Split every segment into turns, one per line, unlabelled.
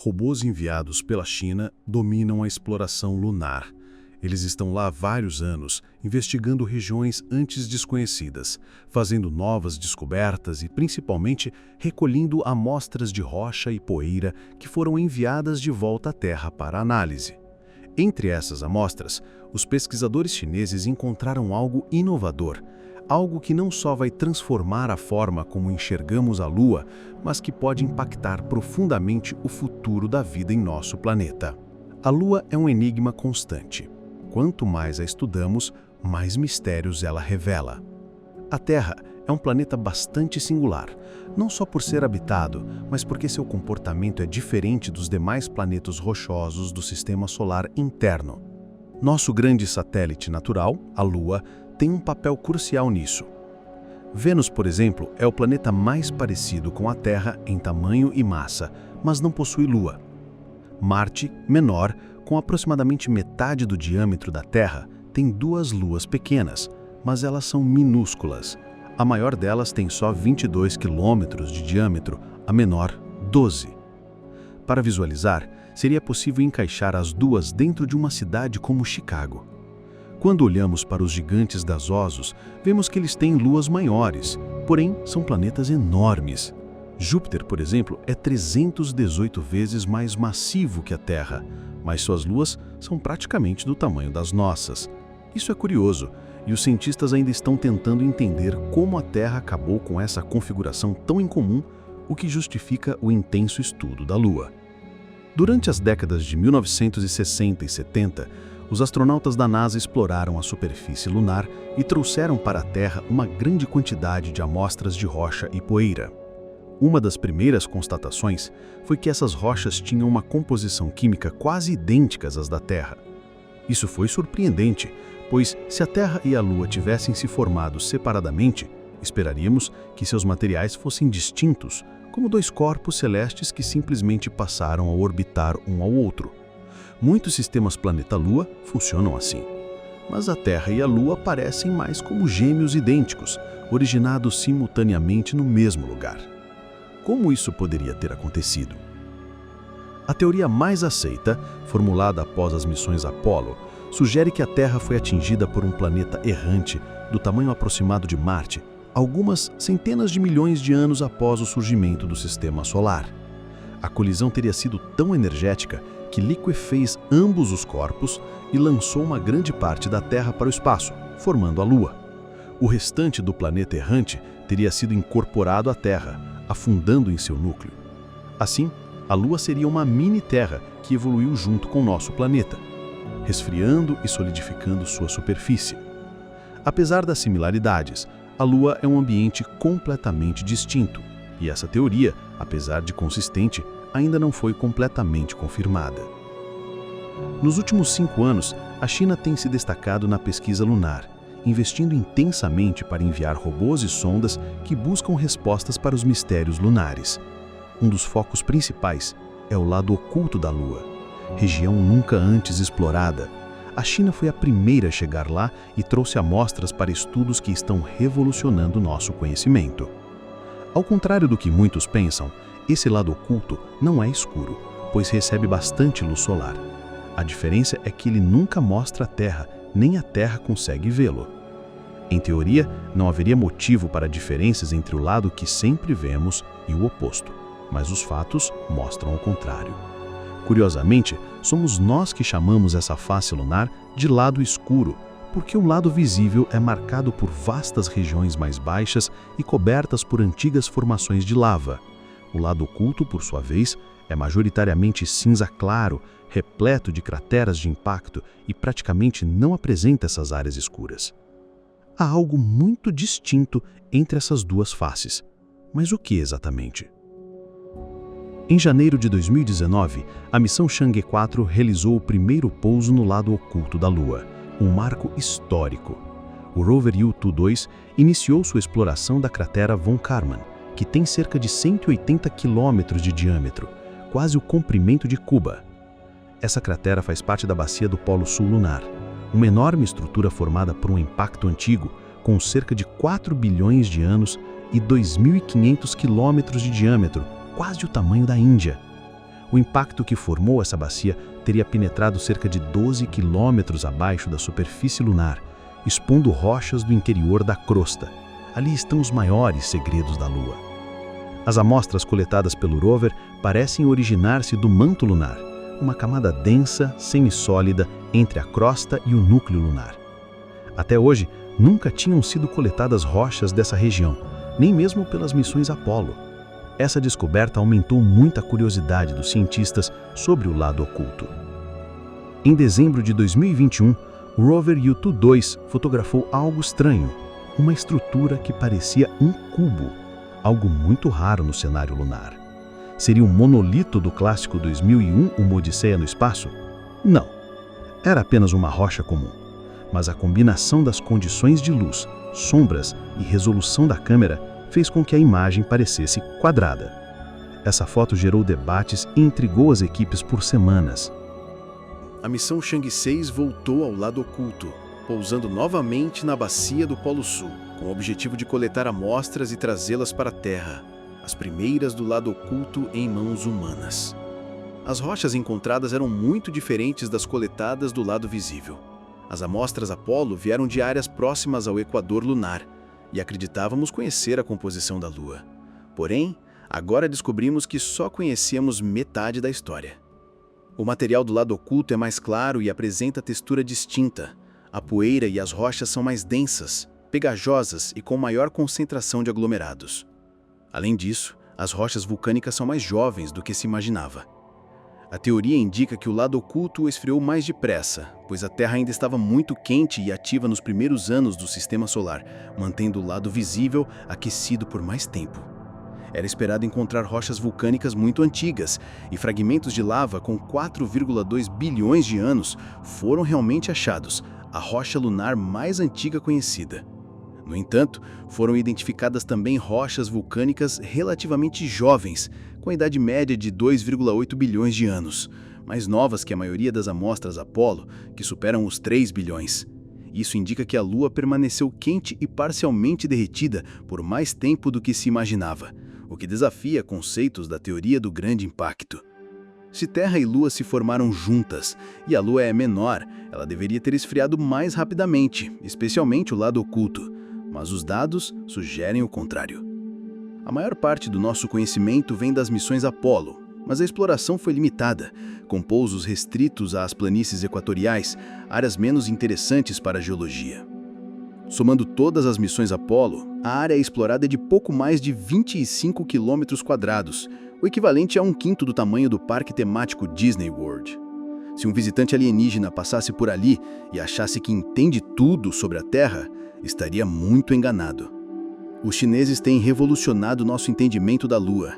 Robôs enviados pela China dominam a exploração lunar. Eles estão lá há vários anos, investigando regiões antes desconhecidas, fazendo novas descobertas e, principalmente, recolhendo amostras de rocha e poeira que foram enviadas de volta à Terra para análise. Entre essas amostras, os pesquisadores chineses encontraram algo inovador, algo que não só vai transformar a forma como enxergamos a Lua, mas que pode impactar profundamente o futuro da vida em nosso planeta. A Lua é um enigma constante. Quanto mais a estudamos, mais mistérios ela revela. A Terra é um planeta bastante singular, não só por ser habitado, mas porque seu comportamento é diferente dos demais planetas rochosos do Sistema Solar interno. Nosso grande satélite natural, a Lua, tem um papel crucial nisso. Vênus, por exemplo, é o planeta mais parecido com a Terra em tamanho e massa, mas não possui Lua. Marte, menor, com aproximadamente metade do diâmetro da Terra, tem duas luas pequenas, mas elas são minúsculas. A maior delas tem só 22 quilômetros de diâmetro, a menor, 12. Para visualizar, seria possível encaixar as duas dentro de uma cidade como Chicago. Quando olhamos para os gigantes gasosos, vemos que eles têm luas maiores, porém são planetas enormes. Júpiter, por exemplo, é 318 vezes mais massivo que a Terra, mas suas luas são praticamente do tamanho das nossas. Isso é curioso, e os cientistas ainda estão tentando entender como a Terra acabou com essa configuração tão incomum, o que justifica o intenso estudo da Lua. Durante as décadas de 1960 e 70, os astronautas da NASA exploraram a superfície lunar e trouxeram para a Terra uma grande quantidade de amostras de rocha e poeira. Uma das primeiras constatações foi que essas rochas tinham uma composição química quase idênticas às da Terra. Isso foi surpreendente, pois se a Terra e a Lua tivessem se formado separadamente, esperaríamos que seus materiais fossem distintos, como dois corpos celestes que simplesmente passaram a orbitar um ao outro. Muitos sistemas planeta-Lua funcionam assim, mas a Terra e a Lua parecem mais como gêmeos idênticos, originados simultaneamente no mesmo lugar. Como isso poderia ter acontecido? A teoria mais aceita, formulada após as missões Apollo, sugere que a Terra foi atingida por um planeta errante do tamanho aproximado de Marte, algumas centenas de milhões de anos após o surgimento do Sistema Solar. A colisão teria sido tão energética que liquefez ambos os corpos e lançou uma grande parte da Terra para o espaço, formando a Lua. O restante do planeta errante teria sido incorporado à Terra, afundando em seu núcleo. Assim, a Lua seria uma mini-Terra que evoluiu junto com o nosso planeta, resfriando e solidificando sua superfície. Apesar das similaridades, a Lua é um ambiente completamente distinto, e essa teoria, apesar de consistente, ainda não foi completamente confirmada. Nos últimos 5 anos, a China tem se destacado na pesquisa lunar, investindo intensamente para enviar robôs e sondas que buscam respostas para os mistérios lunares. Um dos focos principais é o lado oculto da Lua, região nunca antes explorada. A China foi a primeira a chegar lá e trouxe amostras para estudos que estão revolucionando nosso conhecimento. Ao contrário do que muitos pensam, esse lado oculto não é escuro, pois recebe bastante luz solar. A diferença é que ele nunca mostra a Terra, nem a Terra consegue vê-lo. Em teoria, não haveria motivo para diferenças entre o lado que sempre vemos e o oposto, mas os fatos mostram o contrário. Curiosamente, somos nós que chamamos essa face lunar de lado escuro, porque o lado visível é marcado por vastas regiões mais baixas e cobertas por antigas formações de lava. O lado oculto, por sua vez, é majoritariamente cinza claro, repleto de crateras de impacto e praticamente não apresenta essas áreas escuras. Há algo muito distinto entre essas duas faces. Mas o que exatamente? Em janeiro de 2019, a missão Chang'e 4 realizou o primeiro pouso no lado oculto da Lua, um marco histórico. O rover Yutu-2 iniciou sua exploração da cratera Von Karman, que tem cerca de 180 quilômetros de diâmetro, quase o comprimento de Cuba. Essa cratera faz parte da bacia do Polo Sul lunar, uma enorme estrutura formada por um impacto antigo, com cerca de 4 bilhões de anos e 2.500 quilômetros de diâmetro, quase o tamanho da Índia. O impacto que formou essa bacia teria penetrado cerca de 12 quilômetros abaixo da superfície lunar, expondo rochas do interior da crosta. Ali estão os maiores segredos da Lua. As amostras coletadas pelo rover parecem originar-se do manto lunar, uma camada densa, semissólida entre a crosta e o núcleo lunar. Até hoje, nunca tinham sido coletadas rochas dessa região, nem mesmo pelas missões Apollo. Essa descoberta aumentou muito a curiosidade dos cientistas sobre o lado oculto. Em dezembro de 2021, o rover Yutu-2 fotografou algo estranho, uma estrutura que parecia um cubo, algo muito raro no cenário lunar. Seria um monolito do clássico 2001, Uma Odisseia no Espaço? Não. Era apenas uma rocha comum. Mas a combinação das condições de luz, sombras e resolução da câmera fez com que a imagem parecesse quadrada. Essa foto gerou debates e intrigou as equipes por semanas.
A missão Chang'e 6 voltou ao lado oculto, pousando novamente na bacia do Polo Sul, com o objetivo de coletar amostras e trazê-las para a Terra, as primeiras do lado oculto em mãos humanas. As rochas encontradas eram muito diferentes das coletadas do lado visível. As amostras Apollo vieram de áreas próximas ao equador lunar, e acreditávamos conhecer a composição da Lua. Porém, agora descobrimos que só conhecíamos metade da história. O material do lado oculto é mais claro e apresenta textura distinta. A poeira e as rochas são mais densas, pegajosas e com maior concentração de aglomerados. Além disso, as rochas vulcânicas são mais jovens do que se imaginava. A teoria indica que o lado oculto esfriou mais depressa, pois a Terra ainda estava muito quente e ativa nos primeiros anos do Sistema Solar, mantendo o lado visível aquecido por mais tempo. Era esperado encontrar rochas vulcânicas muito antigas, e fragmentos de lava com 4,2 bilhões de anos foram realmente achados, a rocha lunar mais antiga conhecida. No entanto, foram identificadas também rochas vulcânicas relativamente jovens, com a idade média de 2,8 bilhões de anos, mais novas que a maioria das amostras Apollo, que superam os 3 bilhões. Isso indica que a Lua permaneceu quente e parcialmente derretida por mais tempo do que se imaginava, o que desafia conceitos da teoria do grande impacto. Se Terra e Lua se formaram juntas e a Lua é menor, ela deveria ter esfriado mais rapidamente, especialmente o lado oculto, mas os dados sugerem o contrário. A maior parte do nosso conhecimento vem das missões Apollo, mas a exploração foi limitada, com pousos restritos às planícies equatoriais, áreas menos interessantes para a geologia. Somando todas as missões Apollo, a área explorada é de pouco mais de 25 km², o equivalente a 1/5 do tamanho do parque temático Disney World. Se um visitante alienígena passasse por ali e achasse que entende tudo sobre a Terra, estaria muito enganado. Os chineses têm revolucionado nosso entendimento da Lua.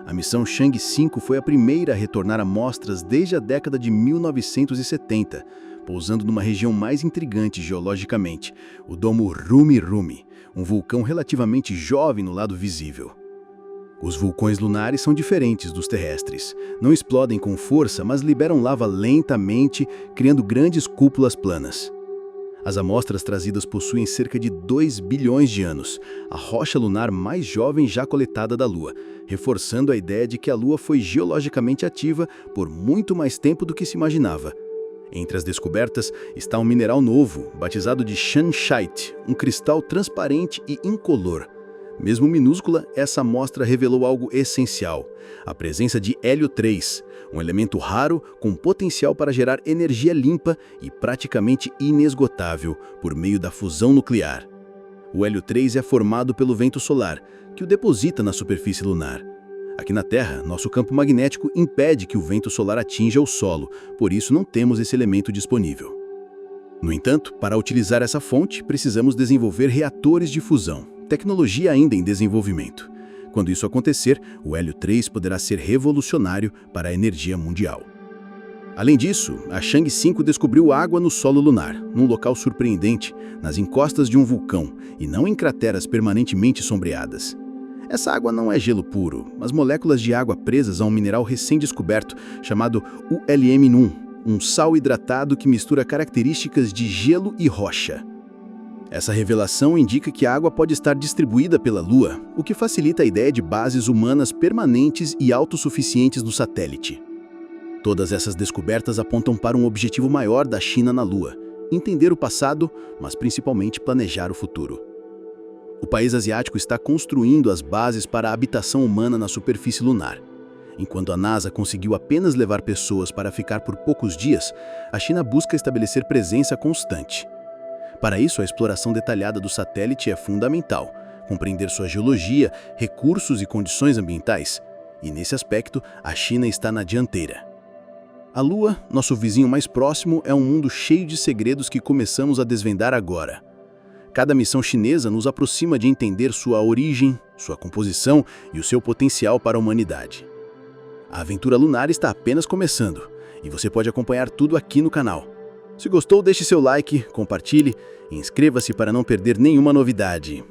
A missão Chang'e 5 foi a primeira a retornar amostras desde a década de 1970, pousando numa região mais intrigante geologicamente, o domo Rumi-Rumi, um vulcão relativamente jovem no lado visível. Os vulcões lunares são diferentes dos terrestres. Não explodem com força, mas liberam lava lentamente, criando grandes cúpulas planas. As amostras trazidas possuem cerca de 2 bilhões de anos, a rocha lunar mais jovem já coletada da Lua, reforçando a ideia de que a Lua foi geologicamente ativa por muito mais tempo do que se imaginava. Entre as descobertas está um mineral novo, batizado de Shanshite, um cristal transparente e incolor. Mesmo minúscula, essa amostra revelou algo essencial: a presença de hélio 3, um elemento raro com potencial para gerar energia limpa e praticamente inesgotável por meio da fusão nuclear. O hélio 3 é formado pelo vento solar, que o deposita na superfície lunar. Aqui na Terra, nosso campo magnético impede que o vento solar atinja o solo, por isso não temos esse elemento disponível. No entanto, para utilizar essa fonte, precisamos desenvolver reatores de fusão, tecnologia ainda em desenvolvimento. Quando isso acontecer, o hélio 3 poderá ser revolucionário para a energia mundial. Além disso, a Chang'e 5 descobriu água no solo lunar, num local surpreendente, nas encostas de um vulcão, e não em crateras permanentemente sombreadas. Essa água não é gelo puro, mas moléculas de água presas a um mineral recém-descoberto chamado ULM1, um sal hidratado que mistura características de gelo e rocha. Essa revelação indica que a água pode estar distribuída pela Lua, o que facilita a ideia de bases humanas permanentes e autossuficientes no satélite. Todas essas descobertas apontam para um objetivo maior da China na Lua: entender o passado, mas principalmente planejar o futuro. O país asiático está construindo as bases para a habitação humana na superfície lunar. Enquanto a NASA conseguiu apenas levar pessoas para ficar por poucos dias, a China busca estabelecer presença constante. Para isso, a exploração detalhada do satélite é fundamental, compreender sua geologia, recursos e condições ambientais. E nesse aspecto, a China está na dianteira. A Lua, nosso vizinho mais próximo, é um mundo cheio de segredos que começamos a desvendar agora. Cada missão chinesa nos aproxima de entender sua origem, sua composição e o seu potencial para a humanidade. A aventura lunar está apenas começando, e você pode acompanhar tudo aqui no canal. Se gostou, deixe seu like, compartilhe e inscreva-se para não perder nenhuma novidade.